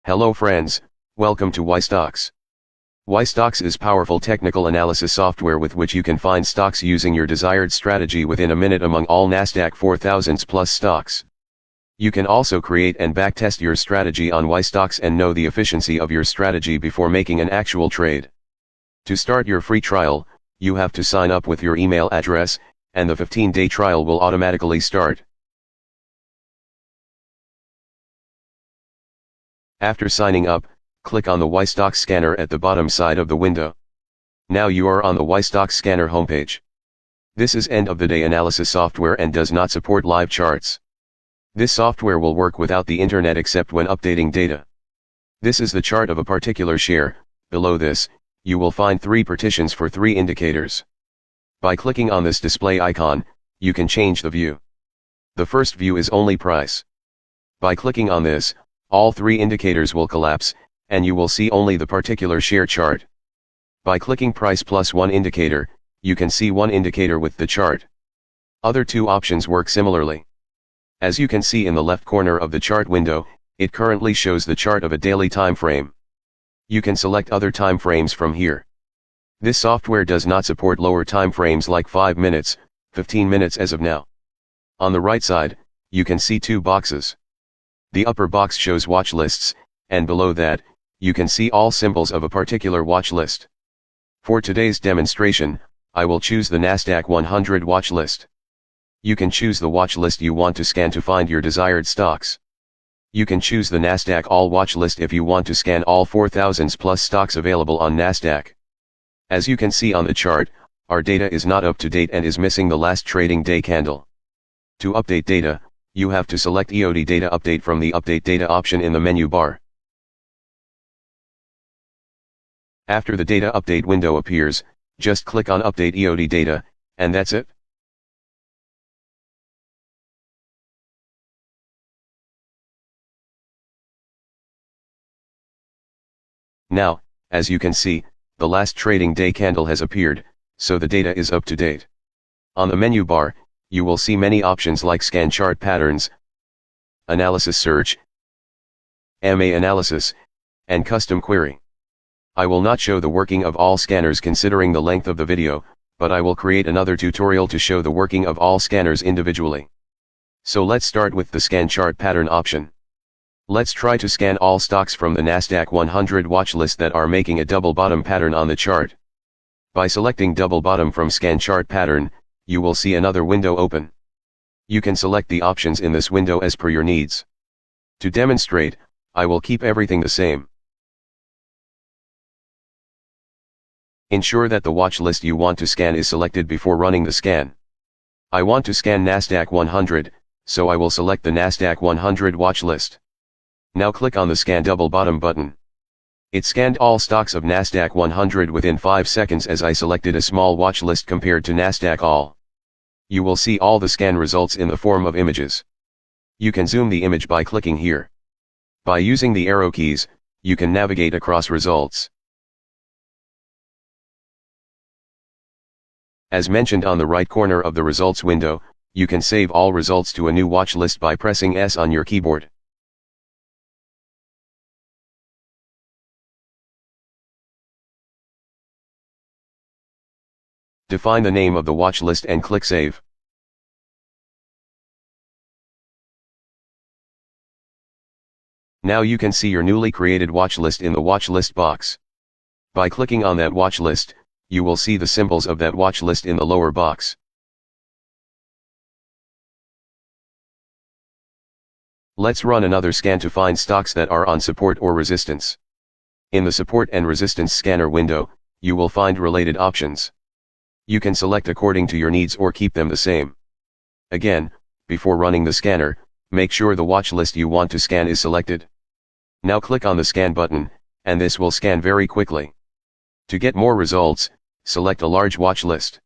Hello friends, welcome to YStocks. YStocks is powerful technical analysis software with which you can find stocks using your desired strategy within a minute among all NASDAQ 4000s plus stocks. You can also create and backtest your strategy on YStocks and know the efficiency of your strategy before making an actual trade. To start your free trial, you have to sign up with your email address, and the 15-day trial will automatically start. After signing up, click on the YStocks scanner at the bottom side of the window. Now you are on the YStocks scanner homepage. This is end-of-the-day analysis software and does not support live charts. This software will work without the internet except when updating data. This is the chart of a particular share. Below this, you will find 3 partitions for 3 indicators. By clicking on this display icon, you can change the view. The first view is only price. By clicking on this, all 3 indicators will collapse, and you will see only the particular share chart. By clicking price plus 1 indicator, you can see 1 indicator with the chart. Other 2 options work similarly. As you can see in the left corner of the chart window, it currently shows the chart of a daily time frame. You can select other time frames from here. This software does not support lower time frames like 5 minutes, 15 minutes as of now. On the right side, you can see 2 boxes. The upper box shows watch lists, and below that, you can see all symbols of a particular watch list. For today's demonstration, I will choose the NASDAQ 100 watch list. You can choose the watch list you want to scan to find your desired stocks. You can choose the NASDAQ All watch list if you want to scan all 4000s plus stocks available on NASDAQ. As you can see on the chart, our data is not up to date and is missing the last trading day candle. To update data, you have to select EOD Data Update from the Update Data option in the menu bar. After the data update window appears, just click on Update EOD Data, and that's it. Now, as you can see, the last trading day candle has appeared, so the data is up to date. On the menu bar, you will see many options like Scan Chart Patterns, Analysis Search, MA Analysis, and Custom Query. I will not show the working of all scanners considering the length of the video, but I will create another tutorial to show the working of all scanners individually. So let's start with the Scan Chart Pattern option. Let's try to scan all stocks from the NASDAQ 100 watch list that are making a double bottom pattern on the chart. By selecting double bottom from Scan Chart Pattern, you will see another window open. You can select the options in this window as per your needs. To demonstrate, I will keep everything the same. Ensure that the watch list you want to scan is selected before running the scan. I want to scan NASDAQ 100, so I will select the NASDAQ 100 watch list. Now click on the Scan Double Bottom button. It scanned all stocks of NASDAQ 100 within 5 seconds as I selected a small watch list compared to NASDAQ All. You will see all the scan results in the form of images. You can zoom the image by clicking here. By using the arrow keys, you can navigate across results. As mentioned on the right corner of the results window, you can save all results to a new watch list by pressing S on your keyboard. Define the name of the watch list and click Save. Now you can see your newly created watch list in the watch list box. By clicking on that watch list, you will see the symbols of that watch list in the lower box. Let's run another scan to find stocks that are on support or resistance. In the Support and Resistance Scanner window, you will find related options. You can select according to your needs or keep them the same. Again, before running the scanner, make sure the watch list you want to scan is selected. Now click on the Scan button, and this will scan very quickly. To get more results, select a large watch list.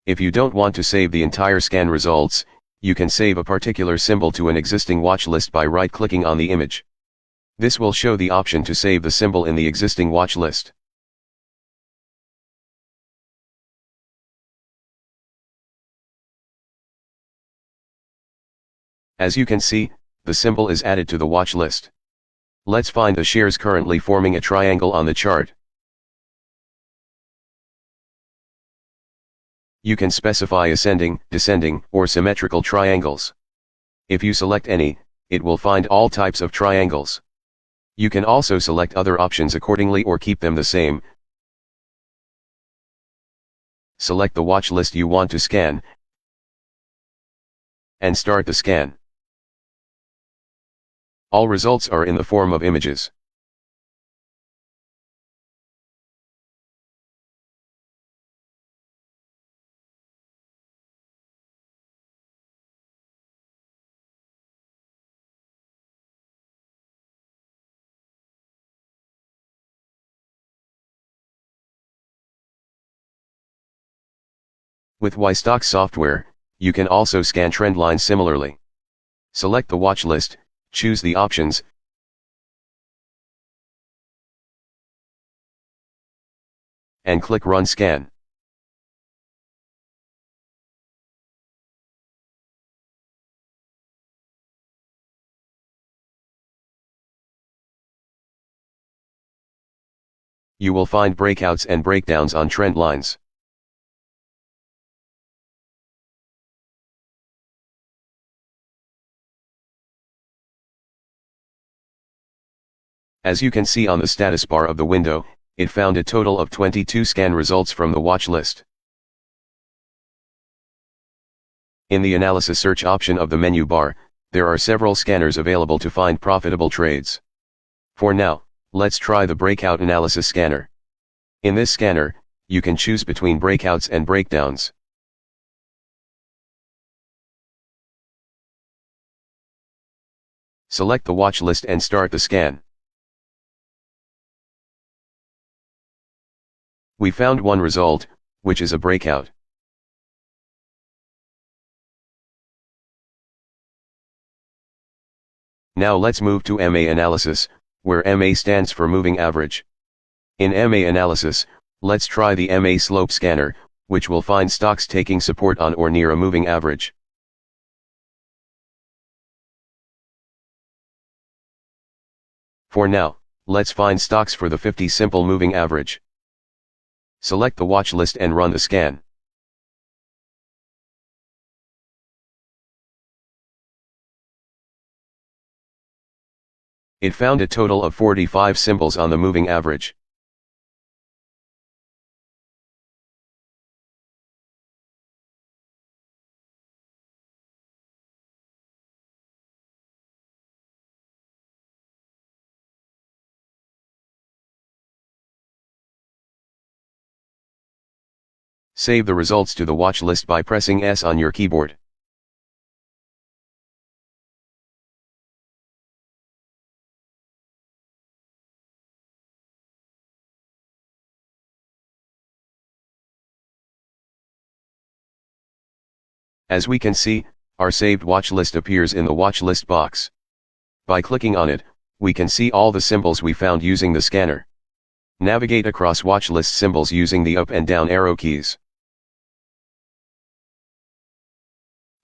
If you don't want to save the entire scan results, you can save a particular symbol to an existing watch list by right-clicking on the image. This will show the option to save the symbol in the existing watch list. As you can see, the symbol is added to the watch list. Let's find the shares currently forming a triangle on the chart. You can specify ascending, descending, or symmetrical triangles. If you select any, it will find all types of triangles. You can also select other options accordingly or keep them the same. Select the watch list you want to scan, and start the scan. All results are in the form of images. With YStocks software, you can also scan trend lines similarly. Select the watch list, choose the options, and click Run Scan. You will find breakouts and breakdowns on trend lines. As you can see on the status bar of the window, it found a total of 22 scan results from the watch list. In the Analysis Search option of the menu bar, there are several scanners available to find profitable trades. For now, let's try the Breakout Analysis Scanner. In this scanner, you can choose between breakouts and breakdowns. Select the watch list and start the scan. We found one result, which is a breakout. Now let's move to MA analysis, where MA stands for moving average. In MA analysis, let's try the MA slope scanner, which will find stocks taking support on or near a moving average. For now, let's find stocks for the 50 simple moving average. Select the watch list and run the scan. It found a total of 45 symbols on the moving average. Save the results to the watch list by pressing S on your keyboard. As we can see, our saved watch list appears in the watch list box. By clicking on it, we can see all the symbols we found using the scanner. Navigate across watch list symbols using the up and down arrow keys.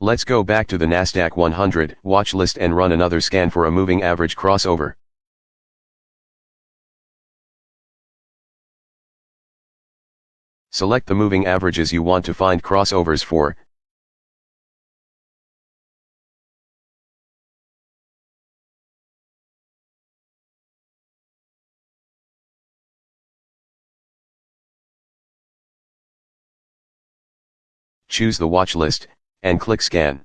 Let's go back to the NASDAQ 100 watch list and run another scan for a moving average crossover. Select the moving averages you want to find crossovers for. Choose the watch list, and click Scan.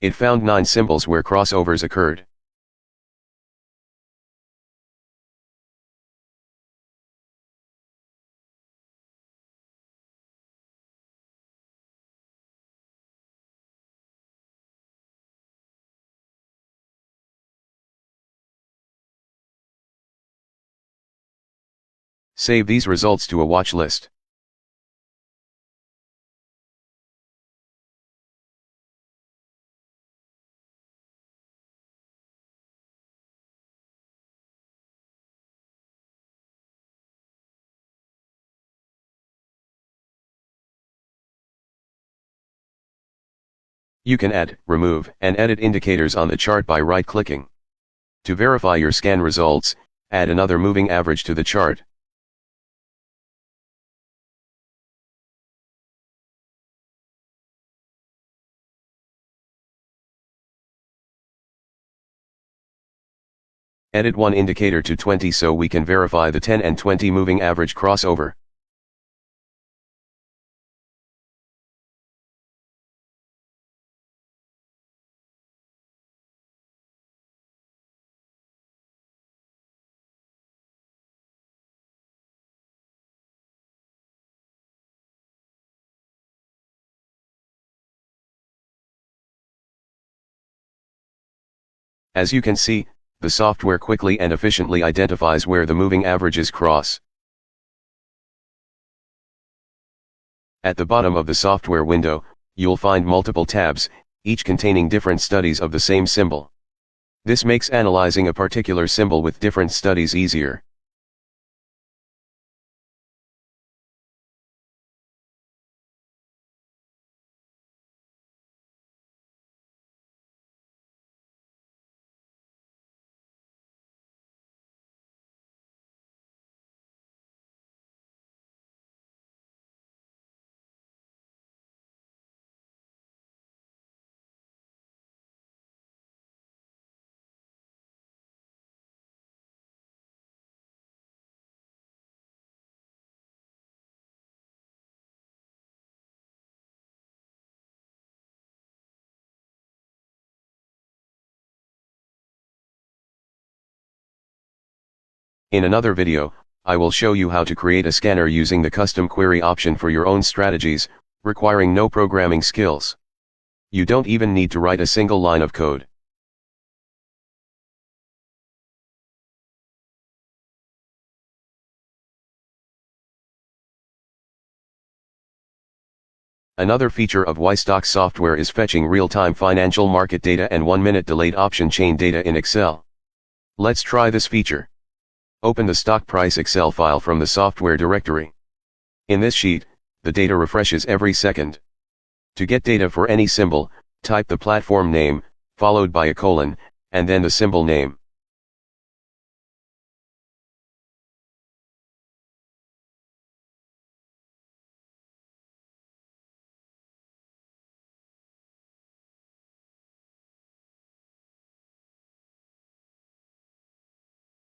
It found 9 symbols where crossovers occurred. Save these results to a watch list. You can add, remove, and edit indicators on the chart by right-clicking. To verify your scan results, add another moving average to the chart. Edit one indicator to 20 so we can verify the 10 and 20 moving average crossover. As you can see, the software quickly and efficiently identifies where the moving averages cross. At the bottom of the software window, you'll find multiple tabs, each containing different studies of the same symbol. This makes analyzing a particular symbol with different studies easier. In another video, I will show you how to create a scanner using the custom query option for your own strategies, requiring no programming skills. You don't even need to write a single line of code. Another feature of YStocks software is fetching real-time financial market data and 1-minute delayed option chain data in Excel. Let's try this feature. Open the stock price Excel file from the software directory. In this sheet, the data refreshes every second. To get data for any symbol, type the platform name, followed by a colon, and then the symbol name.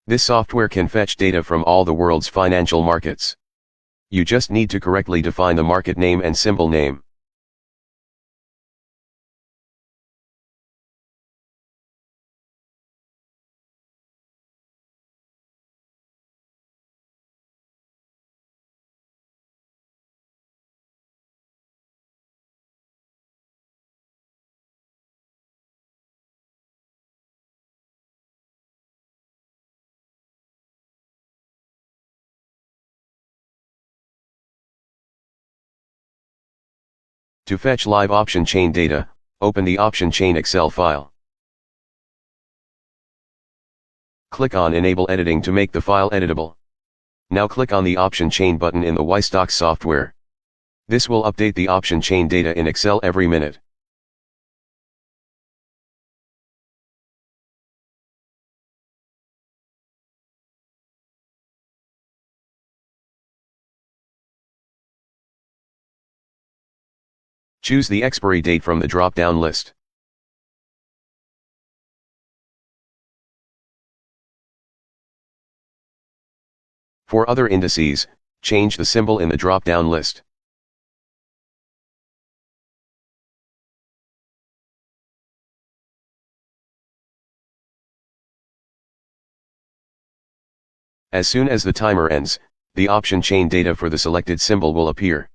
This software can fetch data from all the world's financial markets. You just need to correctly define the market name and symbol name. To fetch live option chain data, open the option chain Excel file. Click on Enable Editing to make the file editable. Now click on the option chain button in the YStocks software. This will update the option chain data in Excel every minute. Choose the expiry date from the drop-down list. For other indices, change the symbol in the drop-down list. As soon as the timer ends, the option chain data for the selected symbol will appear.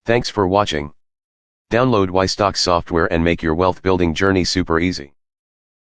Thanks for watching. Download YStocks software and make your wealth building journey super easy.